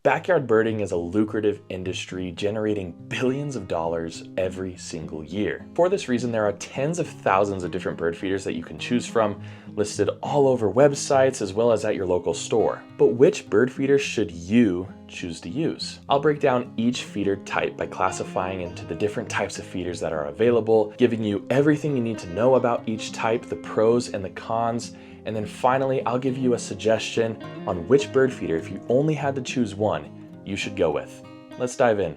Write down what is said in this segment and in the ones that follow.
Backyard birding is a lucrative industry generating billions of dollars every single year. For this reason, there are tens of thousands of different bird feeders that you can choose from, listed all over websites as well as at your local store. But which bird feeder should you choose to use? I'll break down each feeder type by classifying into the different types of feeders that are available, giving you everything you need to know about each type, the pros and the cons, and then finally, I'll give you a suggestion on which bird feeder, if you only had to choose one, you should go with. Let's dive in.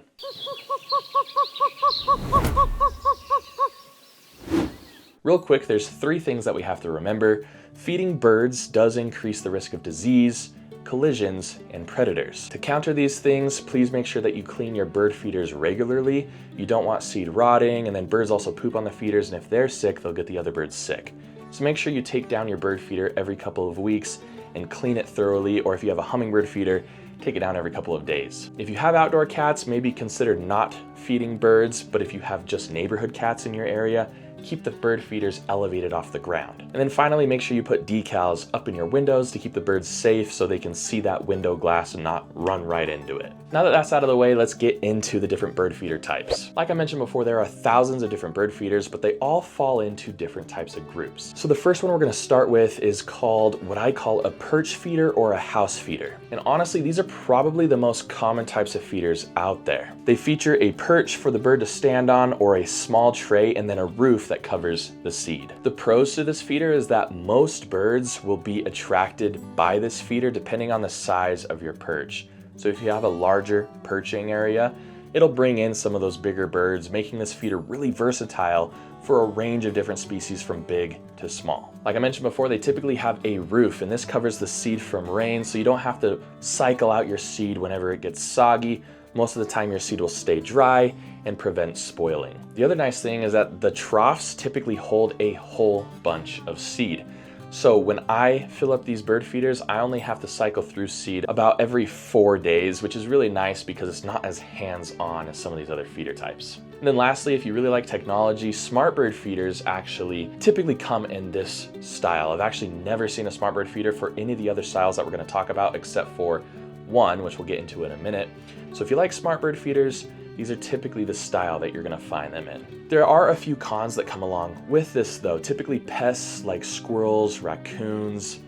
Real quick, there's three things that we have to remember. Feeding birds does increase the risk of disease, collisions, and predators. To counter these things, please make sure that you clean your bird feeders regularly. You don't want seed rotting, and then birds also poop on the feeders, and if they're sick, they'll get the other birds sick. So make sure you take down your bird feeder every couple of weeks and clean it thoroughly, or if you have a hummingbird feeder, take it down every couple of days. If you have outdoor cats, maybe consider not feeding birds, but if you have just neighborhood cats in your area, keep the bird feeders elevated off the ground. And then finally, make sure you put decals up in your windows to keep the birds safe so they can see that window glass and not run right into it. Now that that's out of the way, let's get into the different bird feeder types. Like I mentioned before, there are thousands of different bird feeders, but they all fall into different types of groups. So the first one we're gonna start with is called what I call a perch feeder or a house feeder. And honestly, these are probably the most common types of feeders out there. They feature a perch for the bird to stand on or a small tray and then a roof that covers the seed. The pros to this feeder is that most birds will be attracted by this feeder depending on the size of your perch. So if you have a larger perching area, it'll bring in some of those bigger birds, making this feeder really versatile for a range of different species from big to small. Like I mentioned before, they typically have a roof, and this covers the seed from rain, so you don't have to cycle out your seed whenever it gets soggy. Most of the time your seed will stay dry and prevent spoiling. The other nice thing is that the troughs typically hold a whole bunch of seed. So when I fill up these bird feeders, I only have to cycle through seed about every 4 days, which is really nice because it's not as hands-on as some of these other feeder types. And then lastly, if you really like technology, smart bird feeders actually typically come in this style. I've actually never seen a smart bird feeder for any of the other styles that we're gonna talk about except for one, which we'll get into in a minute. So if you like smart bird feeders, these are typically the style that you're gonna find them in. There are a few cons that come along with this though. Typically pests like squirrels, raccoons,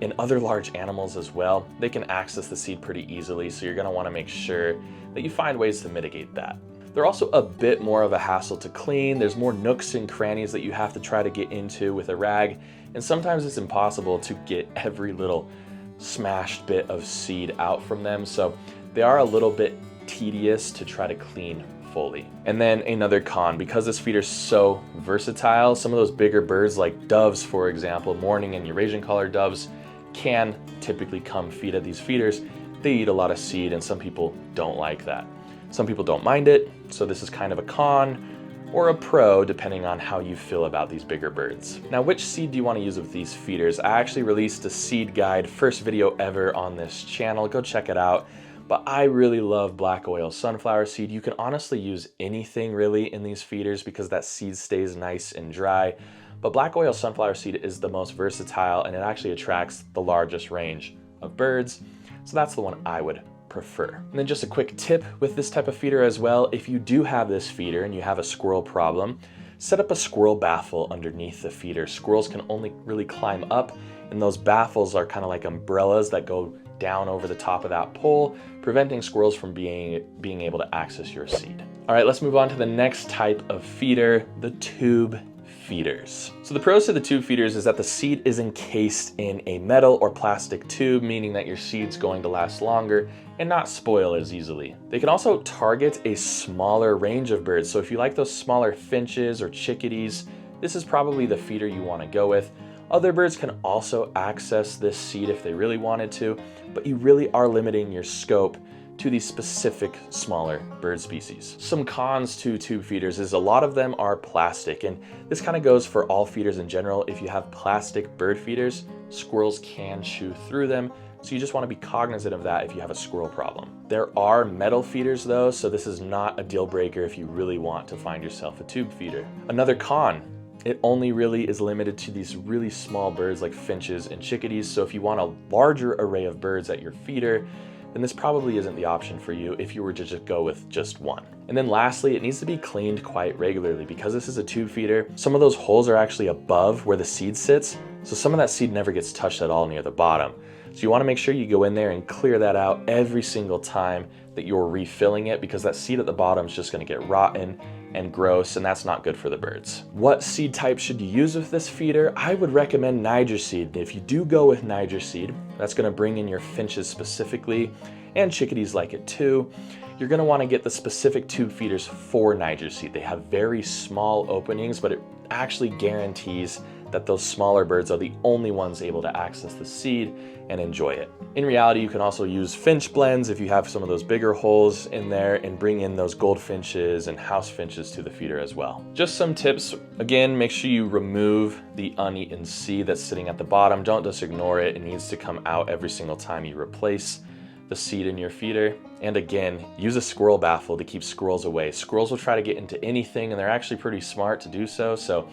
and other large animals as well, they can access the seed pretty easily, so you're gonna wanna make sure that you find ways to mitigate that. They're also a bit more of a hassle to clean. There's more nooks and crannies that you have to try to get into with a rag, and sometimes it's impossible to get every little smashed bit of seed out from them, so they are a little bit tedious to try to clean fully. And then another con, because this feeder is so versatile, some of those bigger birds like doves, for example, mourning and Eurasian collared doves, can typically come feed at these feeders. They eat a lot of seed, and some people don't like that. Some people don't mind it, so this is kind of a con or a pro depending on how you feel about these bigger birds. Now, which seed do you want to use with these feeders? I actually released a seed guide, first video ever on this channel, go check it out. But I really love black oil sunflower seed. You can honestly use anything really in these feeders because that seed stays nice and dry. But black oil sunflower seed is the most versatile, and it actually attracts the largest range of birds. So that's the one I would prefer. And then just a quick tip with this type of feeder as well, if you do have this feeder and you have a squirrel problem, set up a squirrel baffle underneath the feeder. Squirrels can only really climb up, and those baffles are kind of like umbrellas that go down over the top of that pole, preventing squirrels from being able to access your seed. All right, let's move on to the next type of feeder, the tube feeders. So the pros to the tube feeders is that the seed is encased in a metal or plastic tube, meaning that your seed's going to last longer and not spoil as easily. They can also target a smaller range of birds. So if you like those smaller finches or chickadees, this is probably the feeder you want to go with. Other birds can also access this seed if they really wanted to, but you really are limiting your scope to these specific smaller bird species. Some cons to tube feeders is a lot of them are plastic, and this kind of goes for all feeders in general. If you have plastic bird feeders, squirrels can chew through them, so you just want to be cognizant of that if you have a squirrel problem. There are metal feeders though, so this is not a deal breaker if you really want to find yourself a tube feeder. Another con, it only really is limited to these really small birds like finches and chickadees, so if you want a larger array of birds at your feeder, then this probably isn't the option for you if you were to just go with just one. And then lastly, it needs to be cleaned quite regularly. Because this is a tube feeder, some of those holes are actually above where the seed sits, so some of that seed never gets touched at all near the bottom. So you want to make sure you go in there and clear that out every single time that you're refilling it, because that seed at the bottom is just going to get rotten and gross, and that's not good for the birds. What seed type should you use with this feeder? I would recommend Niger seed. If you do go with Niger seed, that's going to bring in your finches specifically, and chickadees like it too. You're going to want to get the specific tube feeders for Niger seed. They have very small openings, but it actually guarantees that those smaller birds are the only ones able to access the seed and enjoy it. In reality, you can also use finch blends if you have some of those bigger holes in there, and bring in those goldfinches and house finches to the feeder as well. Just some tips. Again, make sure you remove the uneaten seed that's sitting at the bottom. Don't just ignore it. It needs to come out every single time you replace the seed in your feeder. And again, use a squirrel baffle to keep squirrels away. Squirrels will try to get into anything, and they're actually pretty smart to do so. So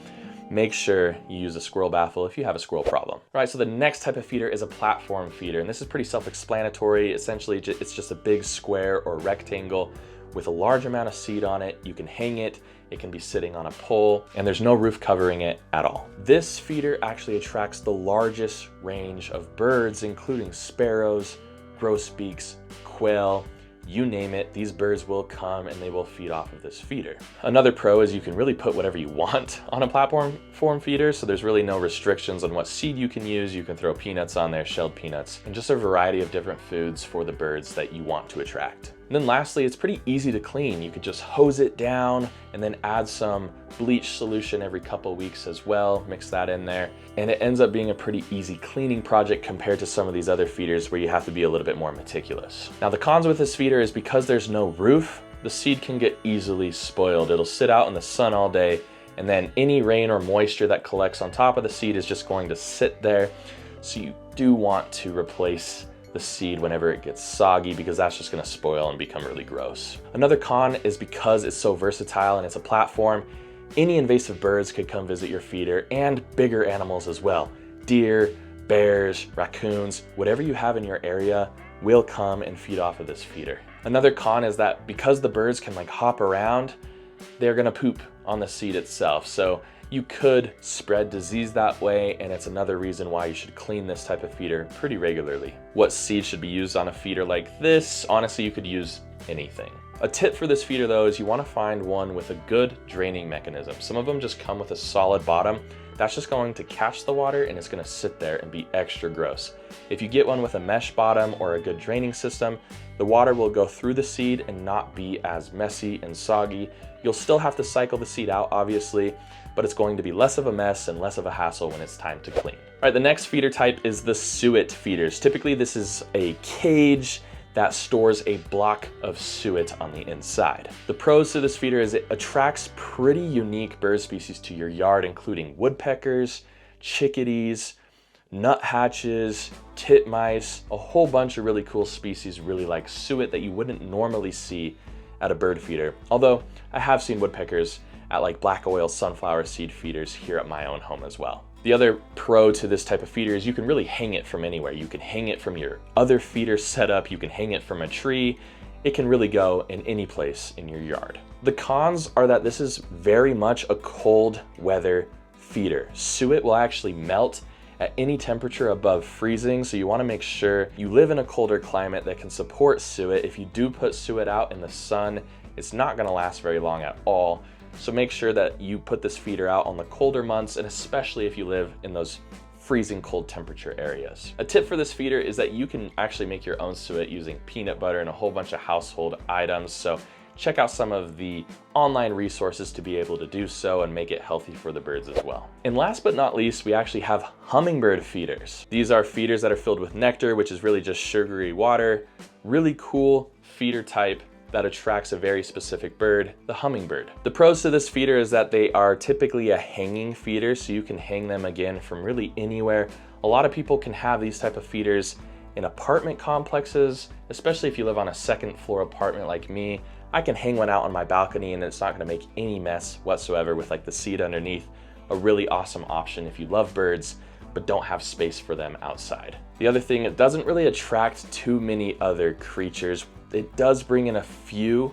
make sure you use a squirrel baffle if you have a squirrel problem. All right, so the next type of feeder is a platform feeder, and this is pretty self-explanatory. Essentially, it's just a big square or rectangle with a large amount of seed on it. You can hang it, it can be sitting on a pole, and there's no roof covering it at all. This feeder actually attracts the largest range of birds, including sparrows, grosbeaks, quail, you name it. These birds will come and they will feed off of this feeder. Another pro is you can really put whatever you want on a platform feeder, so there's really no restrictions on what seed you can use. You can throw peanuts on there, shelled peanuts, and just a variety of different foods for the birds that you want to attract. And then lastly, it's pretty easy to clean. You could just hose it down and then add some bleach solution every couple weeks as well, mix that in there. And it ends up being a pretty easy cleaning project compared to some of these other feeders where you have to be a little bit more meticulous. Now the cons with this feeder is because there's no roof, the seed can get easily spoiled. It'll sit out in the sun all day, and then any rain or moisture that collects on top of the seed is just going to sit there. So you do want to replace the seed whenever it gets soggy, because that's just going to spoil and become really gross. Another con is because it's so versatile and it's a platform, any invasive birds could come visit your feeder, and bigger animals as well. Deer, bears, raccoons, whatever you have in your area will come and feed off of this feeder. Another con is that because the birds can like hop around, they're going to poop on the seed itself. So you could spread disease that way, and it's another reason why you should clean this type of feeder pretty regularly. What seed should be used on a feeder like this? Honestly, you could use anything. A tip for this feeder though is you want to find one with a good draining mechanism. Some of them just come with a solid bottom. That's just going to catch the water and it's going to sit there and be extra gross. If you get one with a mesh bottom or a good draining system, the water will go through the seed and not be as messy and soggy. You'll still have to cycle the seed out, obviously, but it's going to be less of a mess and less of a hassle when it's time to clean. All right, the next feeder type is the suet feeders. Typically, this is a cage that stores a block of suet on the inside. The pros to this feeder is it attracts pretty unique bird species to your yard, including woodpeckers, chickadees, nuthatches, titmice, a whole bunch of really cool species really like suet that you wouldn't normally see at a bird feeder. Although I have seen woodpeckers at like black oil sunflower seed feeders here at my own home as well. The other pro to this type of feeder is you can really hang it from anywhere. You can hang it from your other feeder setup, you can hang it from a tree. It can really go in any place in your yard. The cons are that this is very much a cold weather feeder. Suet will actually melt at any temperature above freezing, so you want to make sure you live in a colder climate that can support suet. If you do put suet out in the sun, it's not going to last very long at all. So make sure that you put this feeder out on the colder months, and especially if you live in those freezing cold temperature areas. A tip for this feeder is that you can actually make your own suet using peanut butter and a whole bunch of household items. So check out some of the online resources to be able to do so and make it healthy for the birds as well. And last but not least, we actually have hummingbird feeders. These are feeders that are filled with nectar, which is really just sugary water. Really cool feeder type that attracts a very specific bird, the hummingbird. The pros to this feeder is that they are typically a hanging feeder, so you can hang them again from really anywhere. A lot of people can have these type of feeders in apartment complexes, especially if you live on a second floor apartment like me. I can hang one out on my balcony and it's not gonna make any mess whatsoever with like the seed underneath. A really awesome option if you love birds, but don't have space for them outside. The other thing, it doesn't really attract too many other creatures. It does bring in a few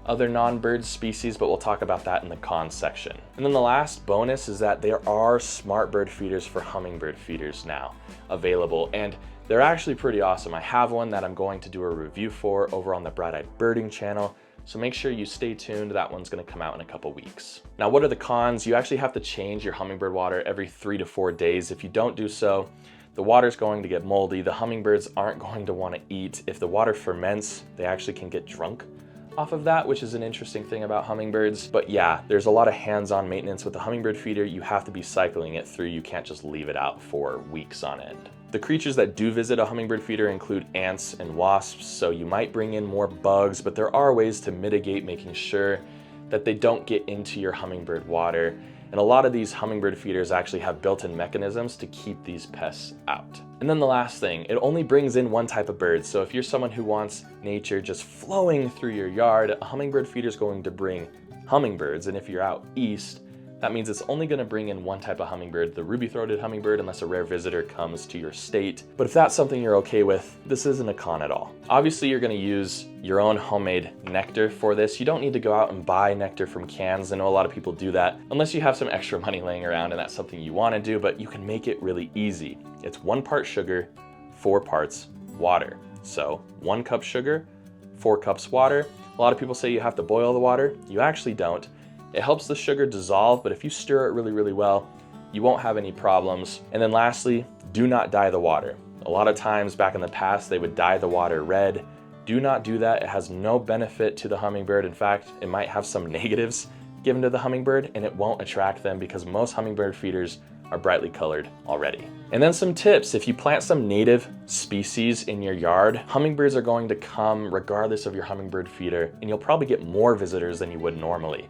other non-bird species, but we'll talk about that in the cons section. And then the last bonus is that there are smart bird feeders for hummingbird feeders now available, and they're actually pretty awesome. I have one that I'm going to do a review for over on the Bright-Eyed Birding channel, so make sure you stay tuned. That one's gonna come out in a couple weeks. Now, what are the cons? You actually have to change your hummingbird water every 3 to 4 days. If you don't do so, the water's going to get moldy. The hummingbirds aren't going to want to eat. If the water ferments, they actually can get drunk off of that, which is an interesting thing about hummingbirds. But yeah, there's a lot of hands-on maintenance with the hummingbird feeder. You have to be cycling it through. You can't just leave it out for weeks on end. The creatures that do visit a hummingbird feeder include ants and wasps, so you might bring in more bugs, but there are ways to mitigate making sure that they don't get into your hummingbird water. And a lot of these hummingbird feeders actually have built-in mechanisms to keep these pests out. And then the last thing, it only brings in one type of bird. So if you're someone who wants nature just flowing through your yard, a hummingbird feeder is going to bring hummingbirds. And if you're out east, that means it's only going to bring in one type of hummingbird, the ruby-throated hummingbird, unless a rare visitor comes to your state. But if that's something you're okay with, this isn't a con at all. Obviously, you're going to use your own homemade nectar for this. You don't need to go out and buy nectar from cans. I know a lot of people do that, unless you have some extra money laying around and that's something you want to do, but you can make it really easy. It's 1 part sugar, 4 parts water. So 1 cup sugar, 4 cups water. A lot of people say you have to boil the water. You actually don't. It helps the sugar dissolve, but if you stir it really, really well, you won't have any problems. And then lastly, do not dye the water. A lot of times back in the past, they would dye the water red. Do not do that. It has no benefit to the hummingbird. In fact, it might have some negatives given to the hummingbird, and it won't attract them because most hummingbird feeders are brightly colored already. And then some tips. If you plant some native species in your yard, hummingbirds are going to come regardless of your hummingbird feeder, and you'll probably get more visitors than you would normally.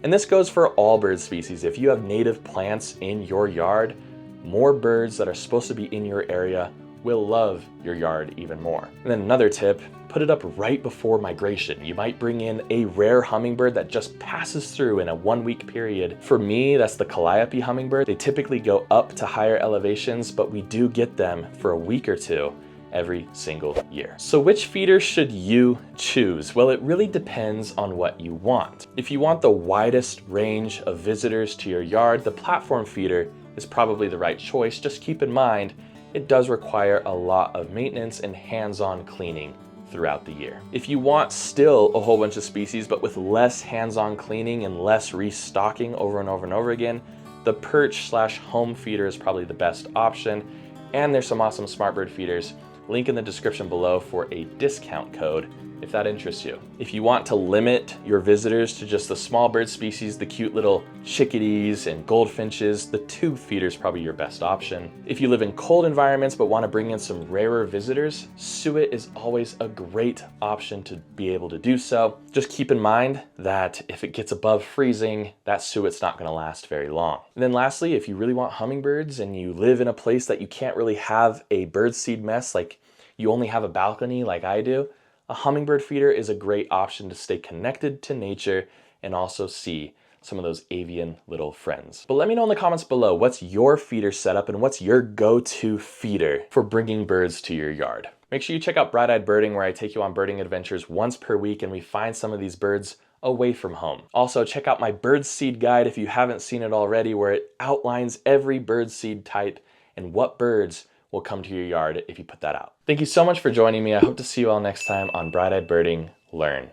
And this goes for all bird species. If you have native plants in your yard, more birds that are supposed to be in your area will love your yard even more. And then another tip, put it up right before migration. You might bring in a rare hummingbird that just passes through in a 1-week period. For me, that's the calliope hummingbird. They typically go up to higher elevations, but we do get them for a week or two every single year. So which feeder should you choose? Well, it really depends on what you want. If you want the widest range of visitors to your yard, the platform feeder is probably the right choice. Just keep in mind, it does require a lot of maintenance and hands-on cleaning throughout the year. If you want still a whole bunch of species, but with less hands-on cleaning and less restocking over and over and over again, the Perch/home feeder is probably the best option. And there's some awesome smart bird feeders. Link in the description below for a discount code if that interests you. If you want to limit your visitors to just the small bird species, the cute little chickadees and goldfinches, the tube feeder is probably your best option. If you live in cold environments but want to bring in some rarer visitors, suet is always a great option to be able to do so. Just keep in mind that if it gets above freezing, that suet's not going to last very long. And then lastly, if you really want hummingbirds and you live in a place that you can't really have a birdseed mess, like you only have a balcony like I do, a hummingbird feeder is a great option to stay connected to nature and also see some of those avian little friends. But let me know in the comments below, what's your feeder setup and what's your go-to feeder for bringing birds to your yard? Make sure you check out Bright-Eyed Birding, where I take you on birding adventures once per week and we find some of these birds away from home. Also, check out my bird seed guide if you haven't seen it already, where it outlines every bird seed type and what birds will come to your yard if you put that out. Thank you so much for joining me. I hope to see you all next time on Bright-Eyed Birding Learn.